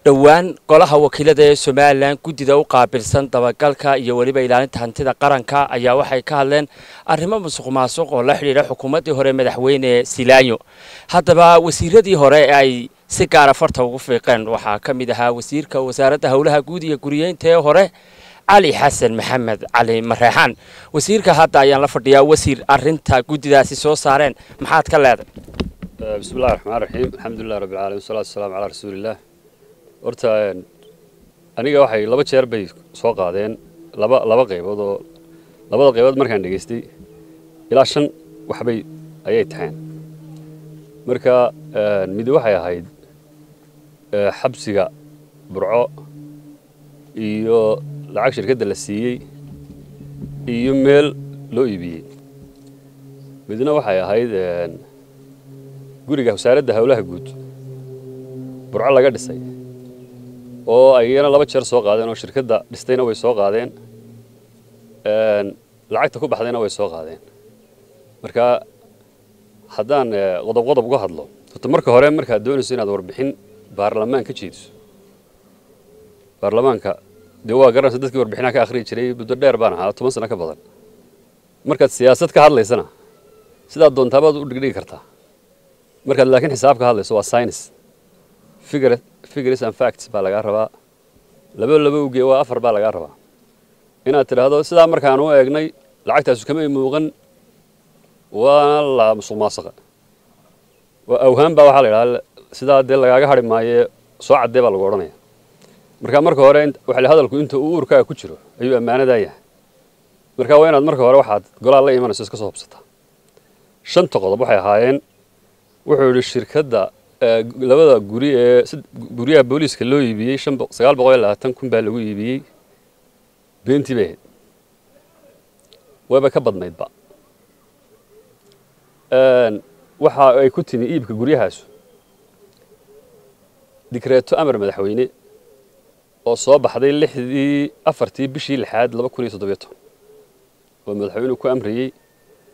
dhawaan golaha wakiilada ee Soomaaliland gudida u qaabilsan dabagalka iyo waliba ilaalinta hantida qaranka ayaa waxay ka hadleen arrimo musuqmaasuq oo la xiriira xukuumadii hore madaxweyne Silaanyo. Haddaba wasiiradii hore ay si gaar ah farta ugu fiiqeen waxaa ka mid ahaa wasiirka wasaaradda hawlaha guud iyo guriyeynta ee hore علي حسن محمد علي مريحان وزير كهذا أيام لفرديا وزير أرنتا جودة سو صارين محاد كلاذ. بسم الله الرحمن الرحيم الحمد لله رب العالمين والصلاة والسلام على رسول الله. ورتا أنا جا وحي لبا شهر بي سوق هذين لبا قيبود مركان دقيستي إلى عشان وحبي أي تحين مركا ميدو وحي هايد حبسيجا برعاء iyo lacag shirkadda la siiyay iyo meel loo iibiyay midna waxay ahayd guriga wasaaradda hawlaha guud burco laga dhisay oo ayana laba jeer soo qaadeen oo shirkadda dhistayna way soo qaadeen lacagta ku baxdayna way soo qaadeen marka haddaan qodob uga hadlo marka hore markaad doonayso inaad warbixin baarlamaan ka jeediso baarlamaanka dee waa garanaysa dadkii warbixinaha ka akhriyi jiray muddo dheer baan ahaa 10 sano ka badan markaad siyaasad ka hadlaysana sidaad doontabaad u dhigdhigi kartaa markaad laakiin xisaab ka hadlayso waa science figures and facts baa laga rabaa laba uge waa 4 baa laga rabaa inaad tiraahdo sidaa markaan u eegnay lacagtaas kama muuqan waa la musuqmaasuqa waa awhaan baa waxa la yiraahdaa sidaa dee lagaaga hadhi maayo soo cadde baa lagu oranayaa marka hore waxa la hadalku inta uu urka ku jiro ayuu amaanada yahay marka waa inaad marka hore waxaad golaal la imanayso iska soo hubsataa shanta qodob waxay ahaayeen wuxuu yiri shirkadda labada guri ee guriga booliska loo iibiyay 920 kun baa lagu iibiyay beentii bay waba ka badnayd ba waxa ay ku timi iibka guriyahaas dikreeto amar madaxweyne oo soo baxday 4 bishii 6 2017 oo madaxweynuhu ku amriyay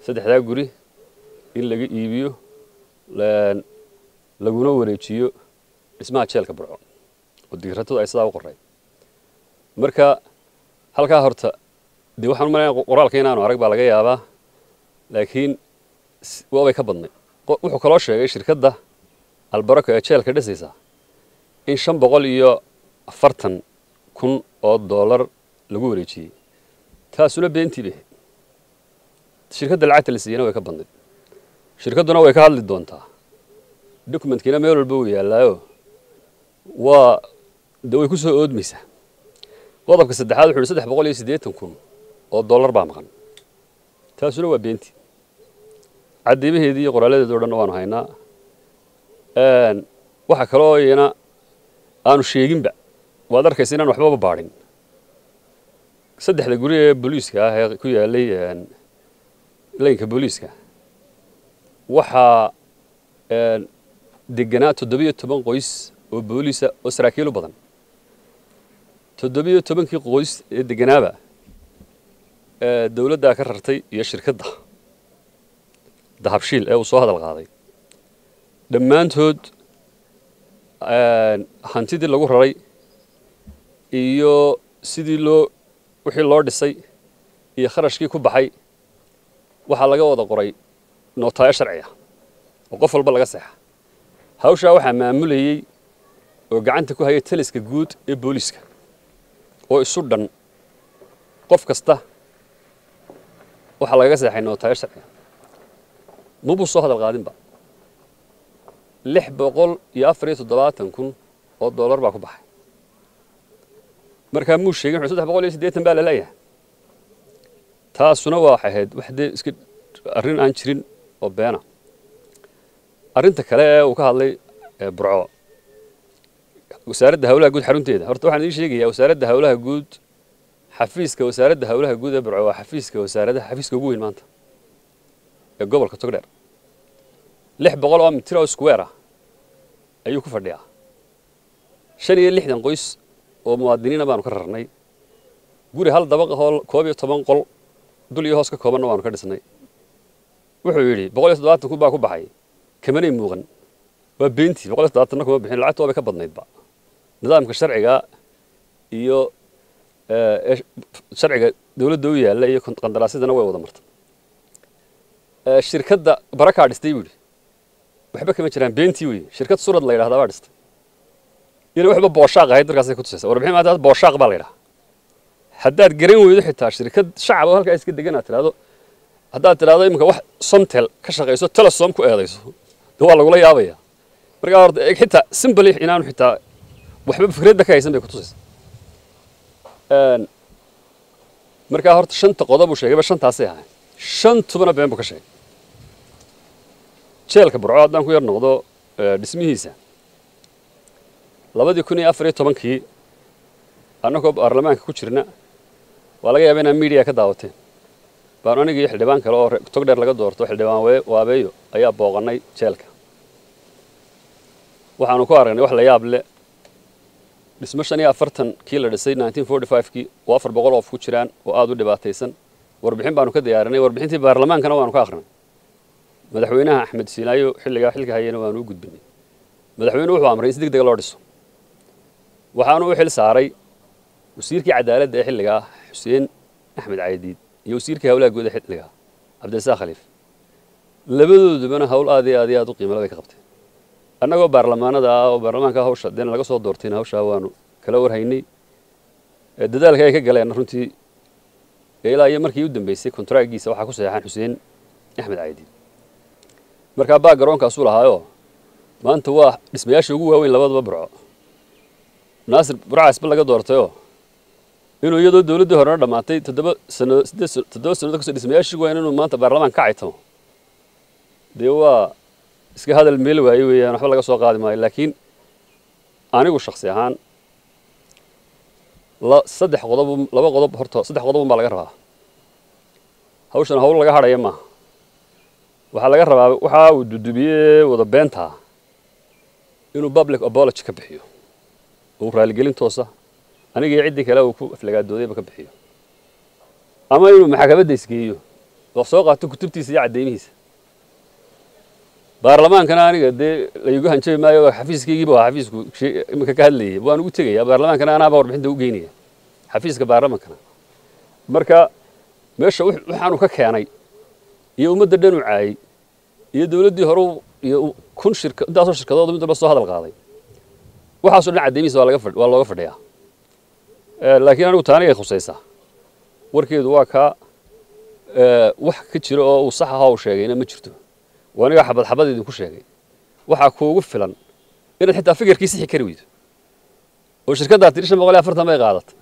saddexda guri in laga iibiyo laguna wareejiyo dhismaha jeelka burco oo digratu ay sidaa u qoray marka halka horta dii waxaan u maleeyaa qoraalka inaanu arag baa laga yaabaa laakiin way ka badnay wuxuu kala sheegay shirkadda albaraka ee jeelka dhisaysa in 540 kun oo dollar lagu wareejiyay taasuna beentii bay shirkadda lacagta la siiyay way ka badnay shirkadduna way ka hadli doontaa documentkiina meel walba uu yaalaayo waa way ku soo oodmaysaa qodobka saddexaad wuxuu 380 kun oo dollar baa maqan taasuna waa beentii cadiibaheedii iyo qoraaladeedu oo dhan waanu haynaa waxa kale oo iyana aanu sheeginba waad arkaysa inaan waxba baarin saddexda guri ee booliska ah ee ku yaalay leynka booliska waxa deganaa 17 qoys oo boolisa oo saraakiil badan 17 qoys ee deganaaba dawladda ka rartay iyo shirkadda dahabshiil ee uu soo hadal qaaday dhammaantood hantidii lagu raray iyo sidii wixii loo dhisay iyo kharashkii ku baxay waxa laga wada qoray nootayo sharci ah oo qof walba laga saxa hawsha waxa maamulayay oo gacanta ku hayay taliska guud ee booliska oo isu dhan qof kasta waxa laga saxay nootayo sharci mubu soo hadal qaadinba 674 kun oo dollar baa ku baxay marka muu sheegay 380 baa la leeyahay taasuna waa ahayd waxde iska arrin aan jirin oo beena arrinta kale ee uu ka hadlay burco wasaaradda hawlaha guud xarunteeda horta waxaan idin sheegayaa wasaaradda hawlaha guud xafiiska wasaaradda hawlaha guud ee burco waa xafiiska ugu weyn maanta ee gobolka Togdheer 600 oo mitir oo square ah ayuu ku fadhiyaa 65 qoys oo muwaadiniina baanu ka rarnay guri hal dabaq oo 12 qol dul iyo hoos ka kooban waanu ka dhisnay wuxuu yiri 170 kun baa ku baxay kamanay muuqan waa beentii 170 kuma bixin lacagtu waa ka badnayd ba nidaamka sharciga iyo sharciga dawladda u yaalla iyo qandaraasyadana way wada martay shirkadda barakaa dhistay buu yidhi waxba kama jiraan beentii weeye shirkad surad la yidhahdaa baa dhistay inay waxba booshaaq ahayd markaasay ku tusaysaa warbixin maanta booshaaq baa la yidhaha haddaad garan weydo xitaa shirkad shacab oo halkaa iska degan aad tidhaahdo haddaad tidhaahdo iminka wax somtel ka shaqayso telesom ku eedayso de waa lagula yaabayaa markaa horta xitaa simbali inaanu xitaa waxba fikradda ka haysan bay ku tusaysaa markaa horta shanta qodob uu sheegayba shantaasay ahayn shantubana been buu ka sheegay jeelka burco haddaan ku yar noqdo dhismihiisa 2014 annagoo baarlamaanka ku jirna waa laga yaabaa inaan media ka daawateen baan anigii xildhibaan kale oo togdheer laga doorto xildhibaan waabeeyo ayaa booqanay jeelka waxaanu ku aragnay wax la yaab leh dhismo 45 kii la dhisay 1945kii oo 400 qof ku jiraan oo aad u dhibaataysan warbixin baanu ka diyaarinay warbixintii baarlamaankana waanu ka akhrinay madaxweynaha Axmed Siinaayo xilka hayeen waanu u gudbinay madaxweynuhu wuxuu amray in si degdeg loo dhiso waxaanu u xil saaray wasiirkii cadaaladda ee xilliga Xuseen Axmed Caydiid iyo wasiirkii hawlaha guud ee xilliga Cabdirasaaq Khaliif labadoodubana hawl aad u qiimo leh ka qabtay annagoo baarlamaanada oo baarlamaanka hawsha deen laga soo doortay hawsha waanu kala warhaynay dadaalka ay ka galeen runtii ilaa iyo markii u dambeysay kontraagiisa waxa ku saxeexan Xuseen Axmed Caydiid marka backgroundkaas uu lahaayo maanta waa dhismayaasha ugu waaweyn labadaba burco naasir burcaas ba laga doortayo inuu iyadoo dawladda horena dhamaatay 7 sano ka soo dhismayaasha waa inuu maanta baarlamaanka ka caytamo de waa iska hadal meel waayo weeyaan waxba laga soo qaadi maayo laakiin anigu shakhsi ahaan laba qodob horta saddex qodob baa laga rabaa hawshan hawl laga hadhayo ma waxa laga rabaa waxa uu dudubiyay wada beenta inuu public apology ka bixiyo oo raaligelin toosa aniga cidii kale uu ku aflagaadooday ka bixiyo ama inuu maxkamadda isgeeyo oo soo qaato kutubtiisa iyo cadeymihiisa baarlamaankana aniga de la igu hanjay maayo xafiiskaygiiba waa xafiisku imika ka hadlayay waan ugu tagayaa baarlamaankana anaaba warbixinta u geynaya xafiiska baarlamaankana marka meesha waxaanu ka keenay iyo ummadda dhan u caayay iyo dawladdii hore iyo kun intaasoo shirkadood midba soo hadal qaaday waxaasoo dhan cadeymihiisa waa looga fadhiyaa laakiin anigu taani ay khusaysaa warkeedu waa kaa wax ka jira oo uu sax ahaa uu sheegayna ma jirto waaniga xabad idinku sheegay waxa kuugu filan inaad xitaa fikirkiisa xikari weydo oo shirkadda 540 bay qaadatay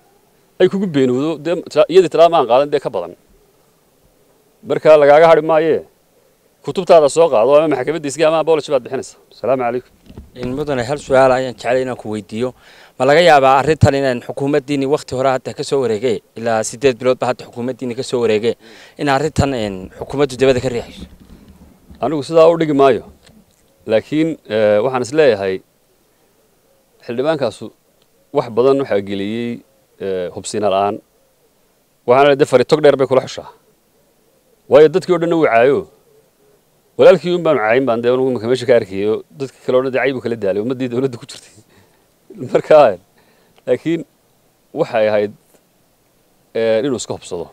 ay kugu beenowdo iyadii talaama aan qaadan ka badan marka lagaaga hadhi maayee kutubtaada soo qaado ama maxkamadda isga ama apology baad bixinaysaa assalaamu calaykum in mudane hal su'aal ayaan jeclay inaan ku weydiiyo ma laga yaabaa arrintan inaan xukuumaddiini waqti hore hadda ka soo wareegay ilaa 8 bilood ba hadda xukuumaddiini ka soo wareegay in arrintan xukuumaddu dibadda ka riixayso anigu sidaa u dhigi maayo laakiin waxaan is leeyahay xildhibaankaasu wax badan waxa geliyay hubsina la'aan waxaana la dafari tog dheer bay kula xushaa waayo dadkii oo dhan uu caayo walaalkii un baan caayin baan deewan ugu meesha ka arkayo dadkii kale oo dhan caybu kala daalay ummadii dawladda ku jirtay markaa laakiin waxay ahayd inuu iska hubsado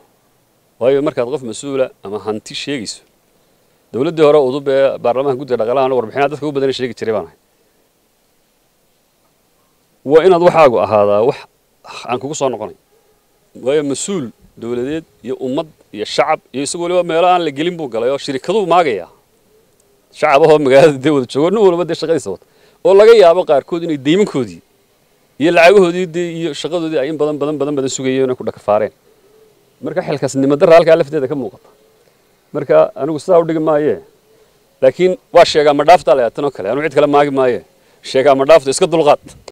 waayo markaad qof mas'uula ama hanti sheegayso dawladdii hore udub ee baarlamaanka guddiga dhaqaalaha warbixinaha dadka ugu badan sheegi jiray baan ahay waa inaad waxaagu ahaadaa wax aan kugu soo noqonay waayo mas'uul dawladeed iyo ummad iyo shacab iyo isagoo waliba meelo aan la gelin buu galay oo shirkaduhu maagaya shacabahoo magaalada dee wada joogo nin walba dee shaqadiisa wata oo laga yaabo qaarkood inay deymankoodii iyo lacagahoodii iyo shaqadoodii ay in badan sugayeen inay ku dhakafaareen marka xilkaasnimo darra halkaa lafteeda ka muuqata marka anigu sidaa u dhigi maayee laakiin waa sheegaa ma dhaaftaa la yaatanoo kale anigu cid kale maagi maaye sheegaa ma dhaafta iska dulqaad